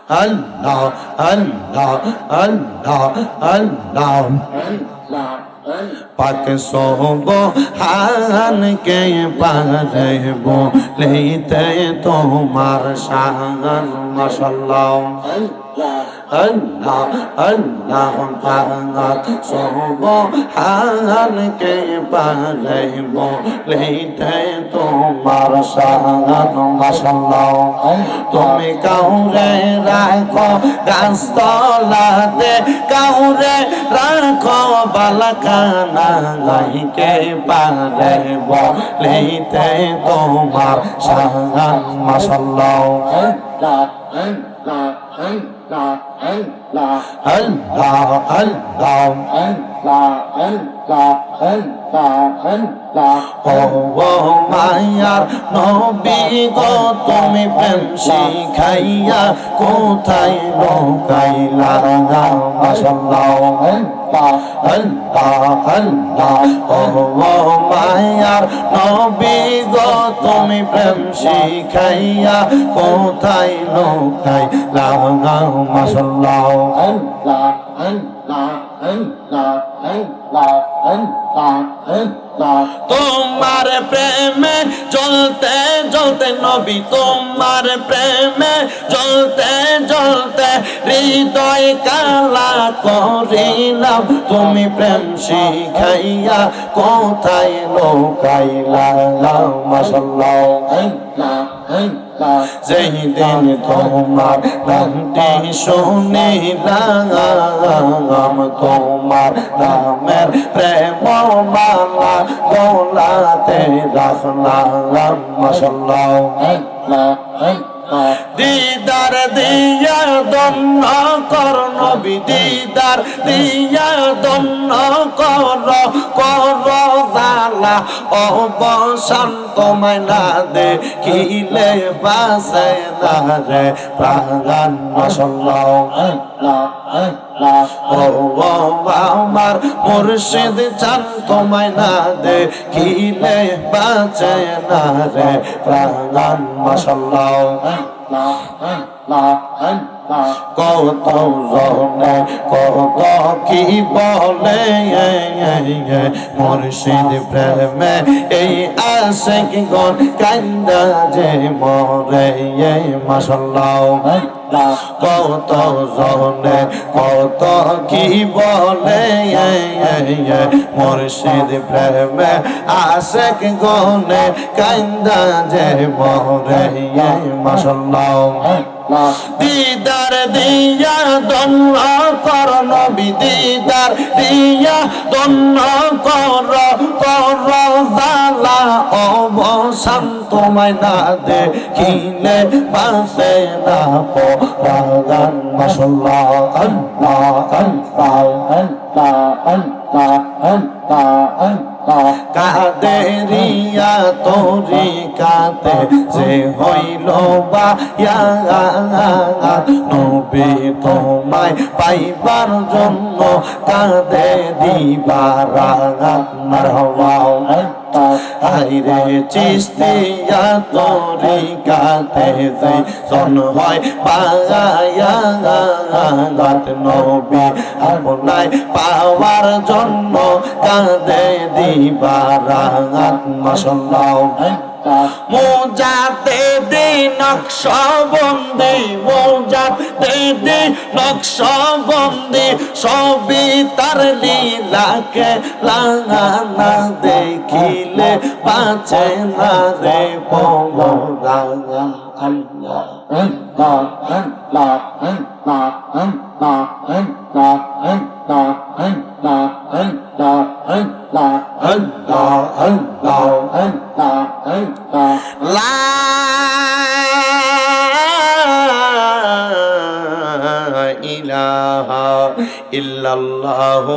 আল্লাহ আল্লাহ আল্লাহ আল্লাহ পাক সুবহান কে পারব লইতে তোমার শান মাশাআল্লাহ আল্লাহ আল্লাহ পাক সুবহান কে পারব লইতে তোমার শান মাশাআল্লাহ তুমি কাউরে রাখো গাছতলাতে কাউরে রাখো বালাখানা গাইকে পারব লইতে তোমার শান মাশাআল্লাহ আল্লাহ আল্লাহ ও মায়ার নবী গো তুমি প্রেম শিখাইয়া কোথায় লুকাইলা মাশাআল্লাহ আল্লাহ আল্লাহ ও মায়ার নবী গো তুমি প্রেম শিখাইয়া কোথায় লুকাইলা মাশাআল্লাহ আল্লাহ আল্লাহ আল্লাহ আল্লাহ আল্লাহ তোমার প্রেমে জ্বলতে জ্বলতে নবী তোমার প্রেমে জ্বলতে জ্বলতে হৃদয় কালা করিলাম তুমি প্রেম শিখাইয়া কোথায় লুকাইলা মাশাআল্লাহ যেই দিন তোমার নামটি শুনিলাম তোমার নামের প্রেম মালা গলাতে রাখলাম মাশাআল্লাহ দিদার দিয়া দন্ন কর নবী দিদার দিয়া দন্ন কর জালা অবসান তোমায় না দেখিলে বাসে না রে প্রাণ মাশাআল্লাহ ও আমার মুর্শিদ চান তোমায় না দেখিলে বাঁচে না রে প্রাণ মাশাআল্লাহ কত জনে কত কি বলে মুর্শিদ প্রেমে এই আশিক গণ কান্দা যে মরে মাশাআল্লাহ কত জনে কত কি বলে মুর্শিদ প্রেমে আশিক গনে কান্দা যে মরে মাশাআল্লাহ দিদার দিয়া দন্ন কর নবী দিদার দিয়া দন্ন কর জালা অবসান তোমায় না দেখিলে বাসে না প্রাণ মাশাআল্লাহ আল্লাহ আল্লাহ আল্লাহ আল্লাহ কাদেরিয়া তোরি কাতে যে হইল বা নবী তোমায় পাইবার জন্য কাঁদে দিবারাত মারহাবা আইরে চিস্তিয়া তোরি কাতে যে জন হয় পাগায়াত নবী আপনায় পাওয়ার জন্য কাঁদে দিবারাত মাশাআল্লাহ মোজাতে দি নকশবন্দি মোজাতে দি নকশবন্দি সবই তার লীলাকে লাগানা দেখিলে বাঁচে না রে পগরান আল্লাহ আল্লাহ আল্লাহ আল্লাহ আল্লাহ আল্লাহ আল্লাহ আল্লাহ আল্লাহ আল্লাহ আল্লাহ আল্লাহ আল্লাহ আল্লাহ লা ইলাহা ইল্লাল্লাহু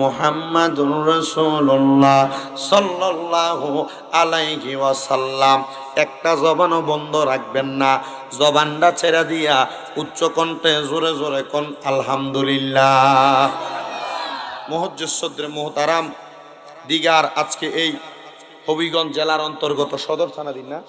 মুহাম্মাদুর রাসূলুল্লাহ সাল্লাল্লাহু আলাইহি ওয়াসাল্লাম। একটা জবানও বন্ধ রাখবেন না, জবানটা ছেড়ে দিয়া উচ্চ কণ্ঠে জোরে জোরে কোন আলহামদুলিল্লাহ। মুহজ্জসদ্রে মুহতারাম দিগার, আজকে এই হবিগঞ্জ জেলার অন্তর্গত সদর থানাধীন না